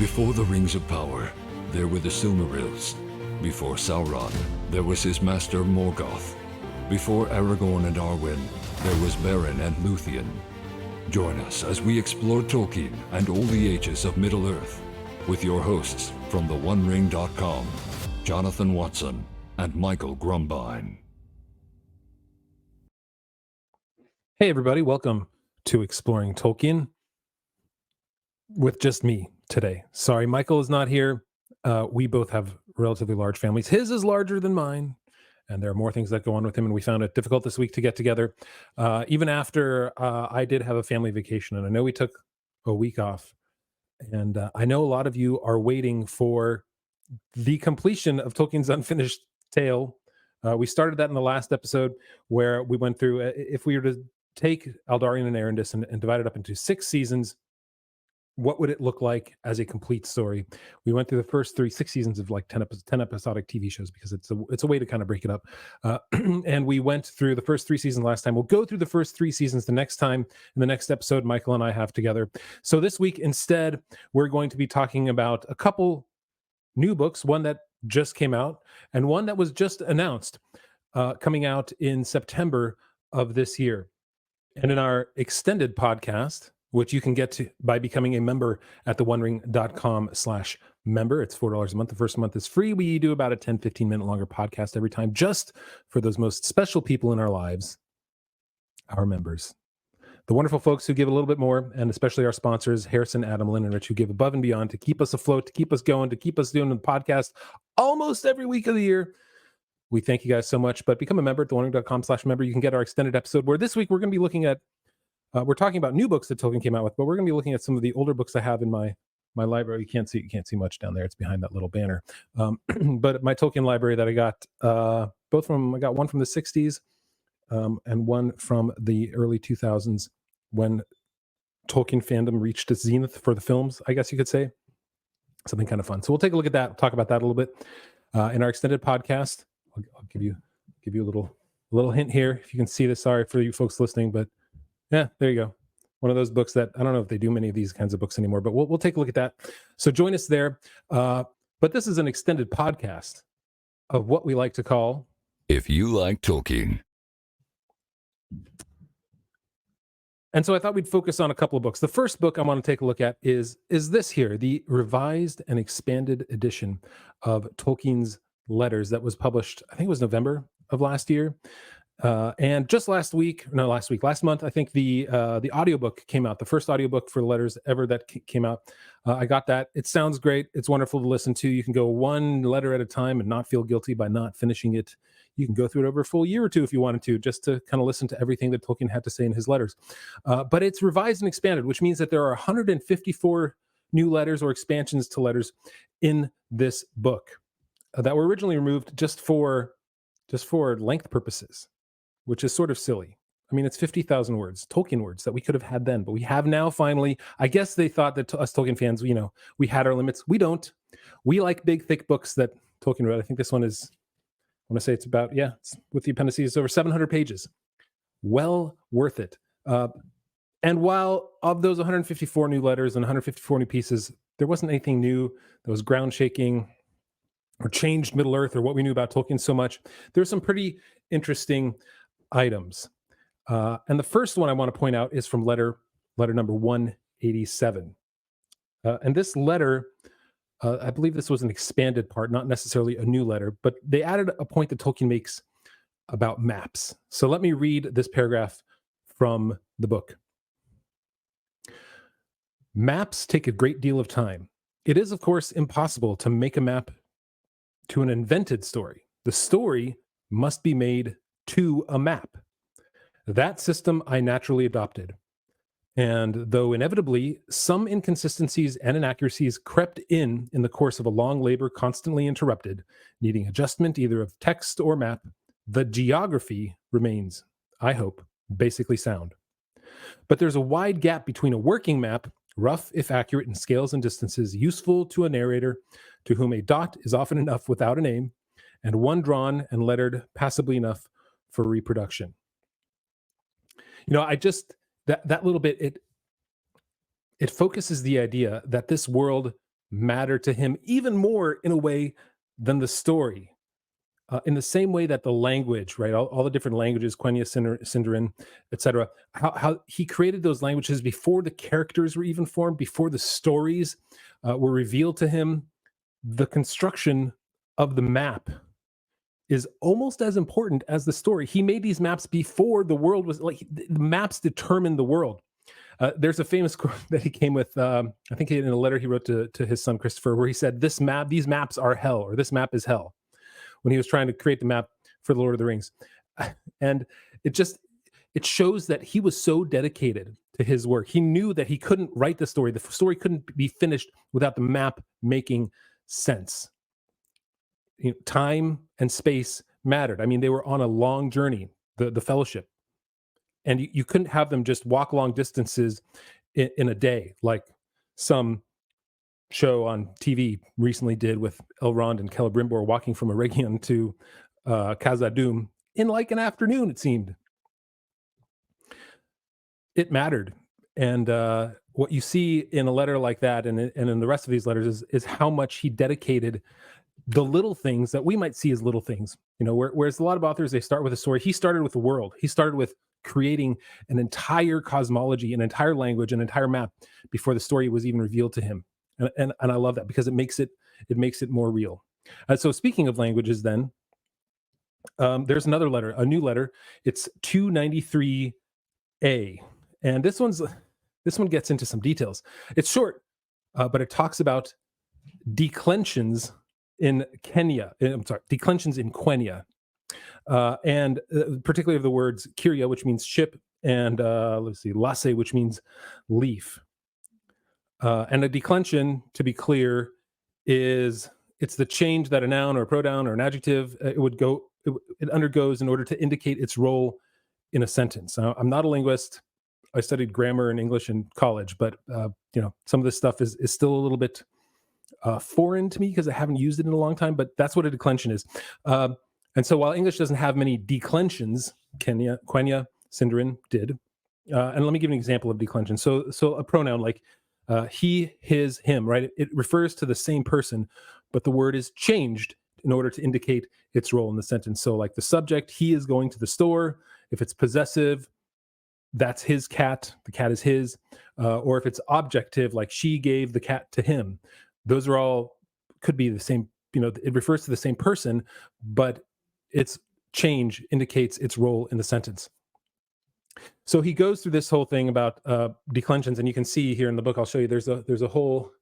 Before the Rings of Power, there were the Silmarils. Before Sauron, there was his master Morgoth. Before Aragorn and Arwen, there was Beren and Luthien. Join us as we explore Tolkien and all the ages of Middle-earth with your hosts from theonering.com, Jonathan Watson and Michael Grumbine. Hey everybody, welcome to Exploring Tolkien with just me today. Sorry, Michael is not here. We both have relatively large families. His is larger than mine, and there are more things that go on with him, and we found it difficult this week to get together. Even after I did have a family vacation, and I know we took a week off, and I know a lot of you are waiting for the completion of Tolkien's unfinished tale. We started that in the last episode where we went through, if we were to take Aldarion and Erendis and divide it up into 6 seasons, what would it look like as a complete story? We went through the first 6 seasons of like 10 episodic TV shows because it's a way to kind of break it up. And we went through the first 3 seasons last time. We'll go through the first 3 seasons the next time in the next episode Michael and I have together. So this week, instead, we're going to be talking about a couple new books, one that just came out and one that was just announced, coming out in September of this year. And in our extended podcast, which you can get to by becoming a member at theonering.com/member. It's $4 a month. The first month is free. We do about a 10, 15-minute longer podcast every time, just for those most special people in our lives, our members. The wonderful folks who give a little bit more, and especially our sponsors, Harrison, Adam, Lynn, and Rich, who give above and beyond to keep us afloat, to keep us going, to keep us doing the podcast almost every week of the year. We thank you guys so much. But become a member at theonering.com/member. You can get our extended episode where this week we're going to be looking at, we're talking about new books that Tolkien came out with, but we're going to be looking at some of the older books I have in my library. You can't see much down there. It's behind that little banner. But my Tolkien library that I got, I got one from the 60s and one from the early 2000s when Tolkien fandom reached its zenith for the films, I guess you could say. Something kind of fun. So we'll take a look at that. We'll talk about that a little bit in our extended podcast. I'll give you a little hint here. If you can see this, sorry for you folks listening, but yeah, there you go. One of those books that I don't know if they do many of these kinds of books anymore, but we'll take a look at that. So join us there. But this is an extended podcast of what we like to call If You Like Tolkien. And so I thought we'd focus on a couple of books. The first book I want to take a look at is this here, the revised and expanded edition of Tolkien's letters that was published, I think it was November of last year. And just last month, I think the audiobook came out, the first audiobook for letters ever that came out. I got that. It sounds great. It's wonderful to listen to. You can go one letter at a time and not feel guilty by not finishing it. You can go through it over a full year or two if you wanted to, just to kind of listen to everything that Tolkien had to say in his letters. But it's revised and expanded, which means that there are 154 new letters or expansions to letters in this book that were originally removed just for length purposes, which is sort of silly. I mean, it's 50,000 words, Tolkien words that we could have had then, but we have now finally. I guess they thought that us Tolkien fans, we had our limits. We don't. We like big, thick books that Tolkien wrote. I think this one is, I want to say it's about, it's with the appendices, over 700 pages. Well worth it. And while of those 154 new letters and 154 new pieces, there wasn't anything new that was ground shaking or changed Middle-earth or what we knew about Tolkien so much. There's some pretty interesting items. And the first one I want to point out is from letter number 187. And this letter, I believe this was an expanded part, not necessarily a new letter, but they added a point that Tolkien makes about maps. So let me read this paragraph from the book. Maps take a great deal of time. It is, of course, impossible to make a map to an invented story. The story must be made to a map. That system I naturally adopted. And though inevitably some inconsistencies and inaccuracies crept in the course of a long labor constantly interrupted, needing adjustment either of text or map, the geography remains, I hope, basically sound. But there's a wide gap between a working map, rough if accurate in scales and distances, useful to a narrator to whom a dot is often enough without a name, and one drawn and lettered passably enough for reproduction. I just, that little bit, it focuses the idea that this world matter to him even more in a way than the story. In the same way that the language, right, all the different languages, Quenya, Sindarin, etc., how he created those languages before the characters were even formed, before the stories were revealed to him. The construction of the map is almost as important as the story. He made these maps before the world was like the maps determined the world. There's a famous quote that he came with, I think in a letter he wrote to his son Christopher, where he said, these maps are hell," or "this map is hell," when he was trying to create the map for the Lord of the Rings. And it shows that he was so dedicated to his work. He knew that he couldn't write the story. The story couldn't be finished without the map making sense. Time and space mattered. I mean, they were on a long journey, the fellowship. And you couldn't have them just walk long distances in a day, like some show on TV recently did with Elrond and Celebrimbor walking from Eregion to Khazad-dûm in like an afternoon, it seemed. It mattered. And what you see in a letter like that and in the rest of these letters is how much he dedicated the little things that we might see as little things. Whereas a lot of authors, they start with a story. He started with the world. He started with creating an entire cosmology, an entire language, an entire map before the story was even revealed to him. And I love that because it makes it more real. So speaking of languages, then there's another letter, a new letter. It's 293A, and this one gets into some details. It's short, but it talks about declensions in Quenya. Declensions in Quenya, and particularly of the words "Kyria," which means ship, and "lasse," which means leaf. And a declension, to be clear, it's the change that a noun or a pronoun or an adjective it undergoes in order to indicate its role in a sentence. Now, I'm not a linguist. I studied grammar and English in college, but some of this stuff is still a little bit foreign to me because I haven't used it in a long time. But that's what a declension is. And so while English doesn't have many declensions, Quenya, Sindarin did. And let me give an example of declension. So a pronoun like he, his, him, right? It refers to the same person, but the word is changed in order to indicate its role in the sentence. So like the subject, he is going to the store. If it's possessive, that's his cat. The cat is his. Or if it's objective, like she gave the cat to him. Those are all, could be the same, it refers to the same person, but its change indicates its role in the sentence. So he goes through this whole thing about declensions, and you can see here in the book, I'll show you, there's a whole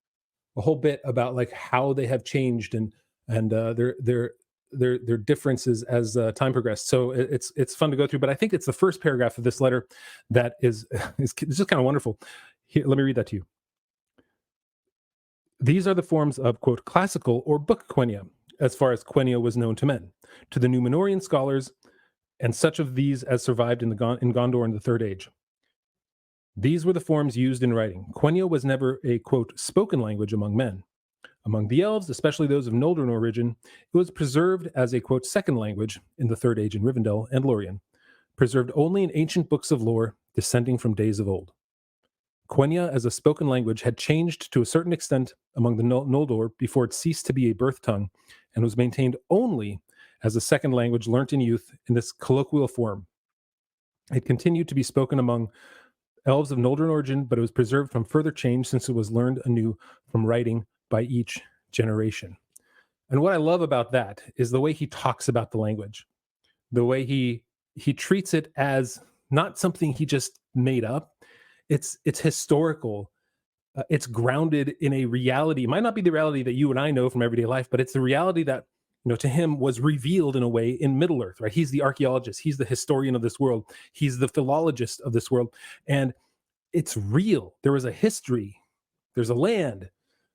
bit about like how they have changed and their differences as time progressed. So it's fun to go through, but I think it's the first paragraph of this letter that is just kind of wonderful. Here, let me read that to you. These are the forms of, quote, classical or book Quenya, as far as Quenya was known to men, to the Númenórean scholars, and such of these as survived in Gondor in the Third Age. These were the forms used in writing. Quenya was never a, quote, spoken language among men. Among the elves, especially those of Noldor origin, it was preserved as a, quote, second language in the Third Age in Rivendell and Lorien, preserved only in ancient books of lore descending from days of old. Quenya as a spoken language had changed to a certain extent among the Noldor before it ceased to be a birth tongue and was maintained only as a second language learnt in youth in this colloquial form. It continued to be spoken among elves of Noldor origin, but it was preserved from further change since it was learned anew from writing by each generation. And what I love about that is the way he talks about the language, the way he treats it as not something he just made up. It's historical. It's grounded in a reality. It might not be the reality that you and I know from everyday life, but it's the reality that, to him was revealed in a way in Middle Earth, right? He's the archaeologist. He's the historian of this world. He's the philologist of this world. And it's real. There is a history. There's a land.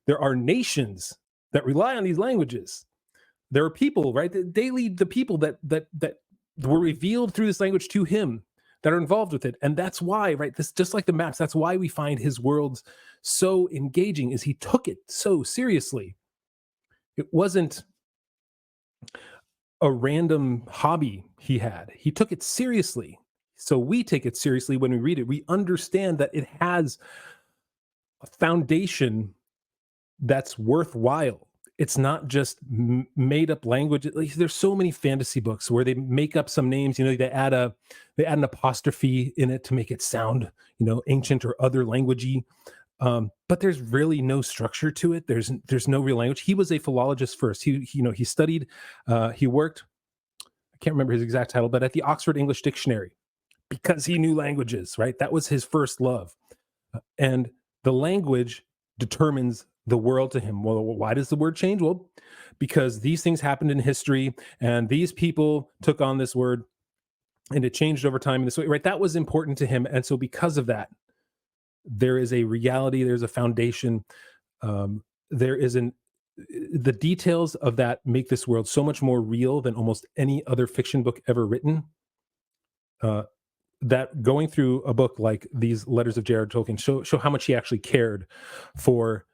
There are nations that rely on these languages. There are people, right? They lead the people that were revealed through this language to him, that are involved with it. And that's why, right, this, just like the maps, that's why we find his worlds so engaging, is he took it so seriously. It wasn't a random hobby he had. He took it seriously. So we take it seriously when we read it. We understand that it has a foundation that's worthwhile. It's not just made up language. There's so many fantasy books where they make up some names. They add an apostrophe in it to make it sound, ancient or other languagey. But there's really no structure to it. There's no real language. He was a philologist first. He studied. He worked. I can't remember his exact title, but at the Oxford English Dictionary, because he knew languages. Right, that was his first love, and the language determines the world to him. Well, why does the word change? Well, because these things happened in history and these people took on this word and it changed over time in this way, right? That was important to him. And so because of that, there is a reality, there's a foundation, the details of that make this world so much more real than almost any other fiction book ever written. That going through a book like these letters of J.R.R. Tolkien show how much he actually cared for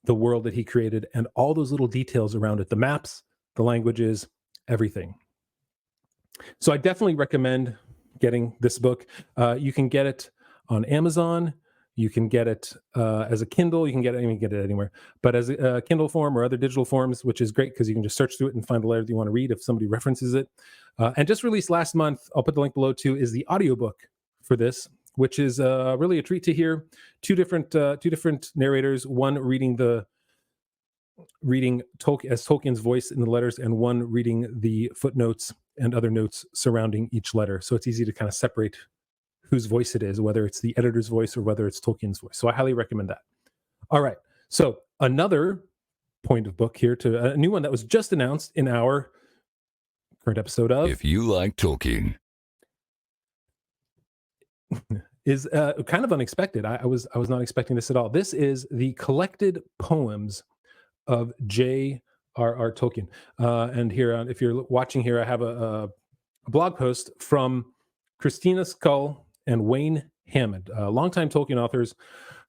the world that he created and all those little details around it, the maps, the languages, everything. So I definitely recommend getting this book. You can get it on Amazon. You can get it as a Kindle. You can get it anywhere, but as a Kindle form or other digital forms, which is great because you can just search through it and find the letter that you want to read if somebody references it. And just released last month, I'll put the link below too, is the audiobook for this, which is really a treat to hear. Two different narrators, one reading Tolkien's voice in the letters, and one reading the footnotes and other notes surrounding each letter. So it's easy to kind of separate whose voice it is, whether it's the editor's voice or whether it's Tolkien's voice. So I highly recommend that. All right. So another point of book here, to a new one that was just announced in our current episode of If You Like Tolkien. is kind of unexpected. I was not expecting this at all. This is the collected poems of J.R.R. Tolkien. And here, if you're watching here, I have a blog post from Christina Scull and Wayne Hammond, longtime Tolkien authors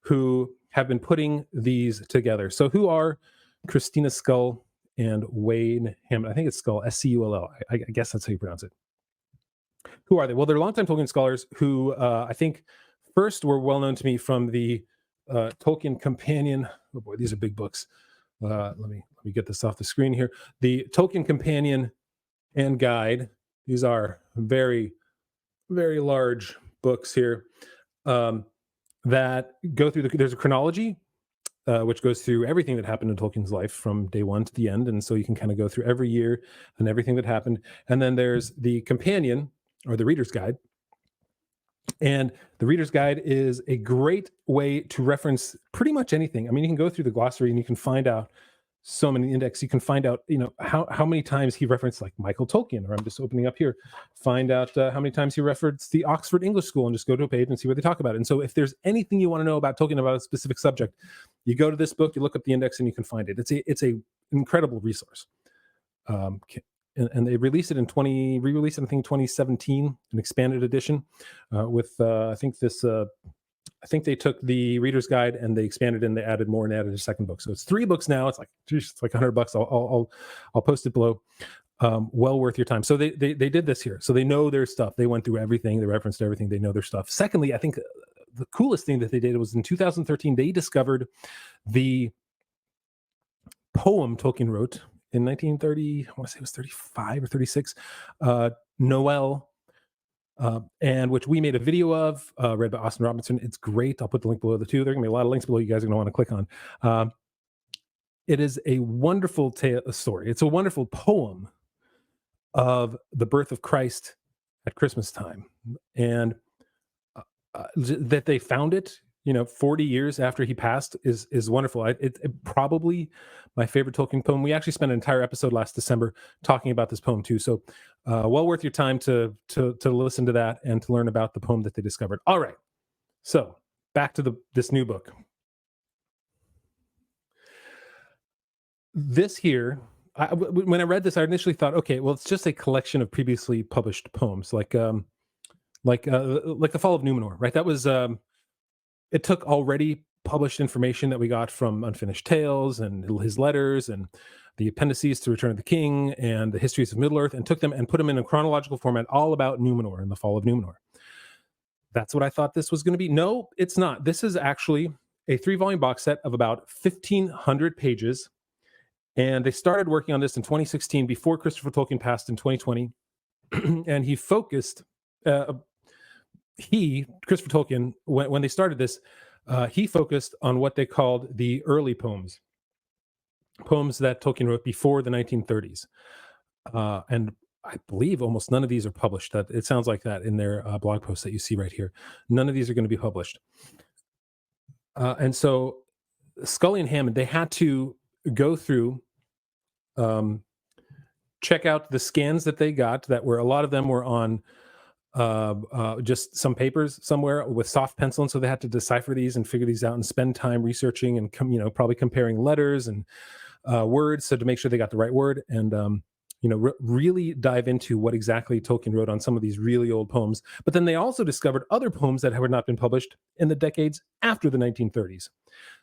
who have been putting these together. So who are Christina Scull and Wayne Hammond? I think it's Scull, Scull. I guess that's how you pronounce it. Who are they? Well, they're longtime Tolkien scholars who I think first were well known to me from the Tolkien Companion. Oh boy, these are big books. Let me get this off the screen here. The Tolkien Companion and Guide. These are very, very large books here that go through there's a chronology which goes through everything that happened in Tolkien's life from day one to the end, and so you can kind of go through every year and everything that happened. And then there's the Companion, or the Reader's Guide. And the Reader's Guide is a great way to reference pretty much anything. I mean, you can go through the glossary and you can find out so many index. You can find out, how many times he referenced like Michael Tolkien, or I'm just opening up here, find out how many times he referenced the Oxford English School, and just go to a page and see what they talk about. And so if there's anything you want to know about Tolkien, about a specific subject, you go to this book, you look up the index, and you can find it. It's a incredible resource. And they released it re-released it, I think, 2017, an expanded edition with I think they took the Reader's Guide and they expanded and they added more and added a second book. So it's 3 books now. It's like, geez, it's like $100. I'll post it below. Well worth your time. So they did this here. So they know their stuff. They went through everything. They referenced everything. They know their stuff. Secondly, I think the coolest thing that they did was in 2013, they discovered the poem Tolkien wrote in 1930, I want to say it was 35 or 36, Noel, and which we made a video of, read by Austin Robertson. It's great. I'll put the link below the two. There are going to be a lot of links below you guys are going to want to click on. It is a wonderful story. It's a wonderful poem of the birth of Christ at Christmas time. And that they found it, 40 years after he passed is wonderful. It probably my favorite Tolkien poem. We actually spent an entire episode last December talking about this poem too. So well worth your time to listen to that and to learn about the poem that they discovered. All right. So back to this new book. This here, when I read this, I initially thought, okay, well, it's just a collection of previously published poems, like the Fall of Numenor, right? That was it took already published information that we got from Unfinished Tales and his letters and the appendices to Return of the King and the histories of Middle Earth, and took them and put them in a chronological format all about Numenor and the fall of Numenor. That's what I thought this was going to be. No, it's not. This is actually a 3-volume box set of about 1,500 pages. And they started working on this in 2016 before Christopher Tolkien passed in 2020. And he focused, Christopher Tolkien, when they started this, he focused on what they called the early poems that Tolkien wrote before the 1930s. And I believe almost none of these are published. That it sounds like that in their blog post that you see right here. None of these are going to be published. And so Scully and Hammond, they had to go through, check out the scans that they got, that were, a lot of them were on just some papers somewhere with soft pencil, and so they had to decipher these and figure these out and spend time researching and probably comparing letters and words, so to make sure they got the right word, and really dive into what exactly Tolkien wrote on some of these really old poems. But then they also discovered other poems that had not been published in the decades after the 1930s.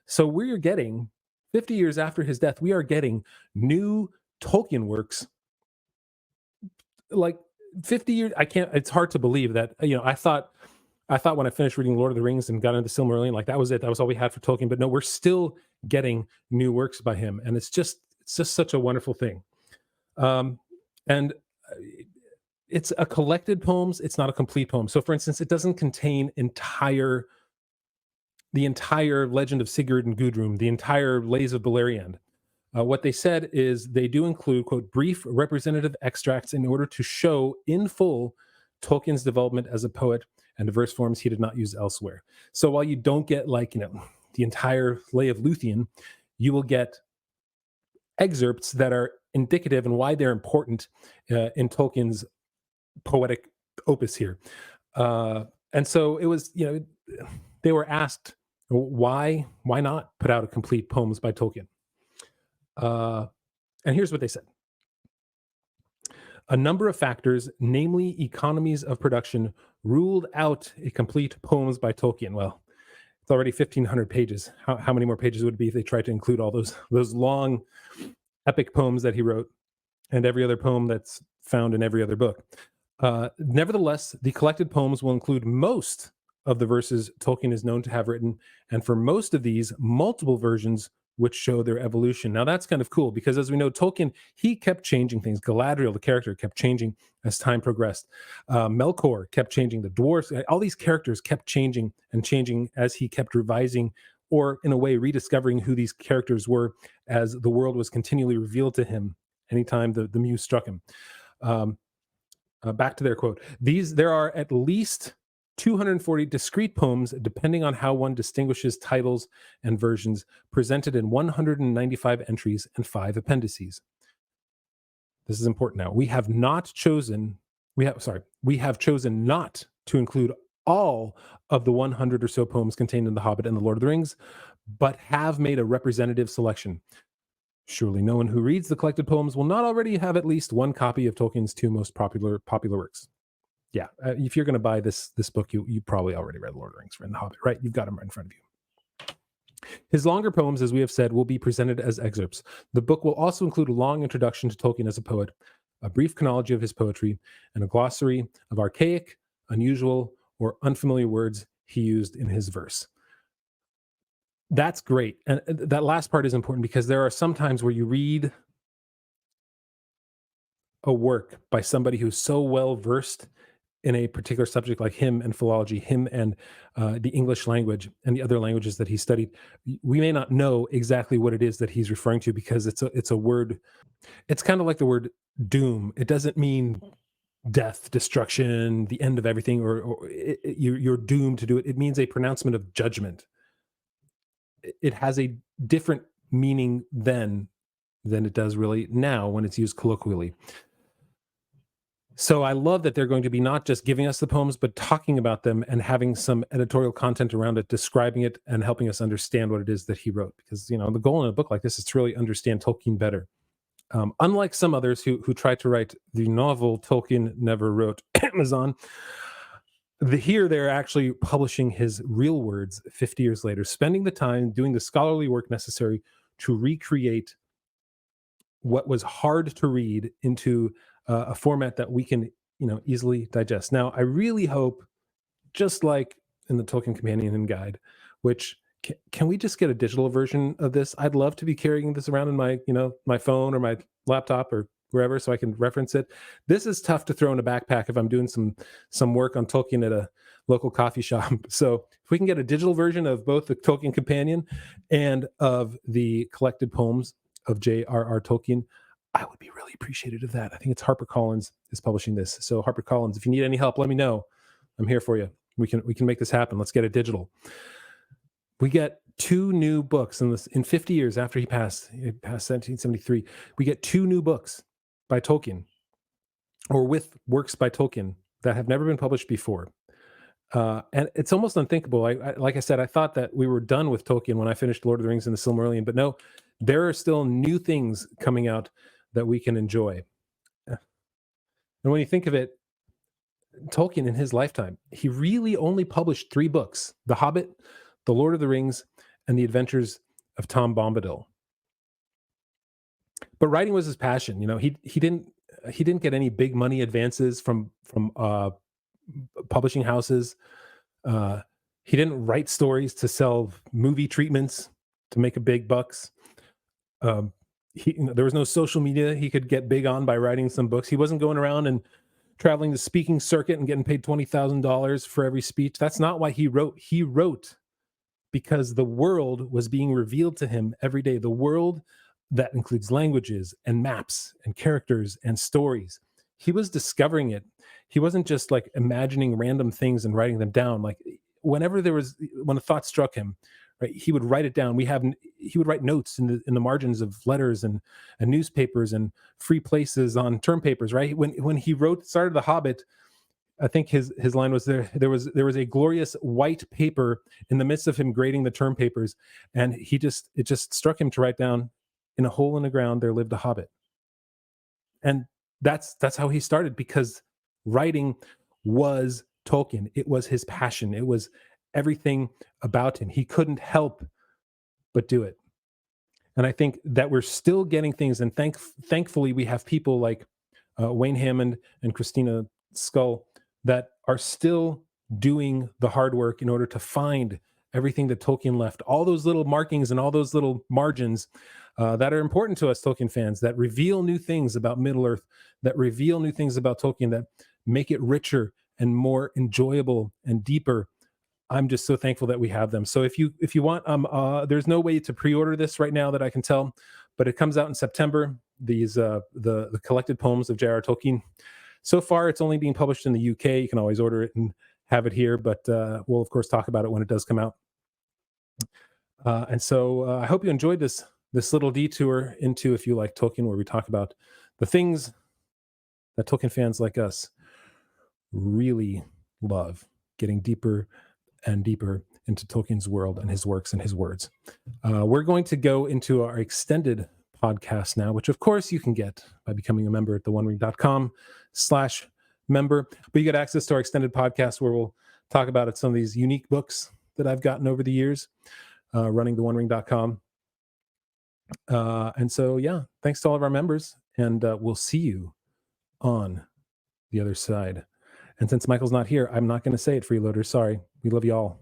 So we're getting 50 years after his death, we are getting new Tolkien works like 50 years. It's hard to believe that, I thought when I finished reading Lord of the Rings and got into Silmarillion, like that was it. That was all we had for Tolkien. But no, we're still getting new works by him. And it's just such a wonderful thing. And it's a collected poems. It's not a complete poem. So for instance, it doesn't contain the entire legend of Sigurd and Gudrun, the entire Lays of Beleriand. What they said is they do include, quote, brief representative extracts in order to show in full Tolkien's development as a poet and diverse forms he did not use elsewhere. So while you don't get the entire Lay of Luthien, you will get excerpts that are indicative and why they're important in Tolkien's poetic opus here. And so it was, they were asked, why not put out a complete poems by Tolkien? And here's what they said. A number of factors, namely economies of production, ruled out a complete poems by Tolkien. Well, it's already 1,500 pages. How many more pages would it be if they tried to include all those long epic poems that he wrote and every other poem that's found in every other book? Nevertheless, the collected poems will include most of the verses Tolkien is known to have written, and for most of these, multiple versions which show their evolution. Now that's kind of cool, because as we know, Tolkien, he kept changing things. Galadriel, the character, kept changing as time progressed. Melkor kept changing. The dwarves, all these characters kept changing and changing as he kept revising, or in a way rediscovering who these characters were as the world was continually revealed to him anytime the muse struck him. Back to their quote. There are at least 240 discrete poems, depending on how one distinguishes titles and versions, presented in 195 entries and 5 appendices. This is important now. We have chosen not to include all of the 100 or so poems contained in The Hobbit and The Lord of the Rings, but have made a representative selection. Surely no one who reads the collected poems will not already have at least one copy of Tolkien's 2 most popular works. Yeah, if you're going to buy this book, you probably already read Lord of the Rings and The Hobbit, right? You've got them right in front of you. His longer poems, as we have said, will be presented as excerpts. The book will also include a long introduction to Tolkien as a poet, a brief chronology of his poetry, and a glossary of archaic, unusual, or unfamiliar words he used in his verse. That's great. And that last part is important, because there are some times where you read a work by somebody who's so well versed in a particular subject, like him and philology, him and the English language and the other languages that he studied. We may not know exactly what it is that he's referring to, because it's a word. It's kind of like the word doom. It doesn't mean death, destruction, the end of everything, or you're doomed to do it. It means a pronouncement of judgment. It has a different meaning then than it does really now when it's used colloquially. So I love that they're going to be not just giving us the poems, but talking about them and having some editorial content around it, describing it and helping us understand what it is that he wrote. Because, the goal in a book like this is to really understand Tolkien better. Unlike some others who try to write the novel Tolkien never wrote, Amazon, here they're actually publishing his real words 50 years later, spending the time doing the scholarly work necessary to recreate what was hard to read into a format that we can, easily digest. Now, I really hope, just like in the Tolkien Companion and Guide, which Can we just get a digital version of this? I'd love to be carrying this around in my, my phone or my laptop or wherever, so I can reference it. This is tough to throw in a backpack if I'm doing some work on Tolkien at a local coffee shop. So if we can get a digital version of both the Tolkien Companion and of the collected poems of J.R.R. Tolkien, I would be really appreciative of that. I think it's HarperCollins is publishing this. So HarperCollins, if you need any help, let me know. I'm here for you. We can make this happen. Let's get it digital. We get 2 new books in 50 years after he passed 1773. We get 2 new books by Tolkien, or with works by Tolkien that have never been published before. And it's almost unthinkable. Like I said, I thought that we were done with Tolkien when I finished Lord of the Rings and the Silmarillion, but no, there are still new things coming out that we can enjoy. And when you think of it, Tolkien in his lifetime, he really only published 3 books: The Hobbit, The Lord of the Rings, and The Adventures of Tom Bombadil. But writing was his passion. He didn't get any big money advances from publishing houses. He didn't write stories to sell movie treatments to make a big bucks. There was no social media he could get big on by writing some books. He wasn't going around and traveling the speaking circuit and getting paid $20,000 for every speech. That's not why he wrote. He wrote because the world was being revealed to him every day. The world that includes languages and maps and characters and stories. He was discovering it. He wasn't just like imagining random things and writing them down. Like when a thought struck him, right, he would write it down. He would write notes in the margins of letters and newspapers and free places on term papers, right? When he started The Hobbit, I think his line was there was a glorious white paper in the midst of him grading the term papers, and it just struck him to write down, "In a hole in the ground there lived a hobbit." And that's how he started, because writing was Tolkien. It was his passion. It was everything about him. He couldn't help but do it. And I think that we're still getting things, and thankfully we have people like Wayne Hammond and Christina Scull that are still doing the hard work in order to find everything that Tolkien left, all those little markings and all those little margins that are important to us Tolkien fans, that reveal new things about Middle-earth, that reveal new things about Tolkien, that make it richer and more enjoyable and deeper. I'm just so thankful that we have them. So if you want, there's no way to pre-order this right now that I can tell, but it comes out in September. These the collected poems of J.R.R. Tolkien. So far, it's only being published in the UK. You can always order it and have it here, but we'll of course talk about it when it does come out. And so I hope you enjoyed this little detour into If You Like Tolkien, where we talk about the things that Tolkien fans like us really love, getting deeper and deeper into Tolkien's world and his works and his words. We're going to go into our extended podcast now, which of course you can get by becoming a member at theonering.com/member. But you get access to our extended podcast where we'll talk about some of these unique books that I've gotten over the years, running theonering.com. And so, yeah, thanks to all of our members, and we'll see you on the other side. And since Michael's not here, I'm not going to say it, freeloaders. Sorry. We love you all.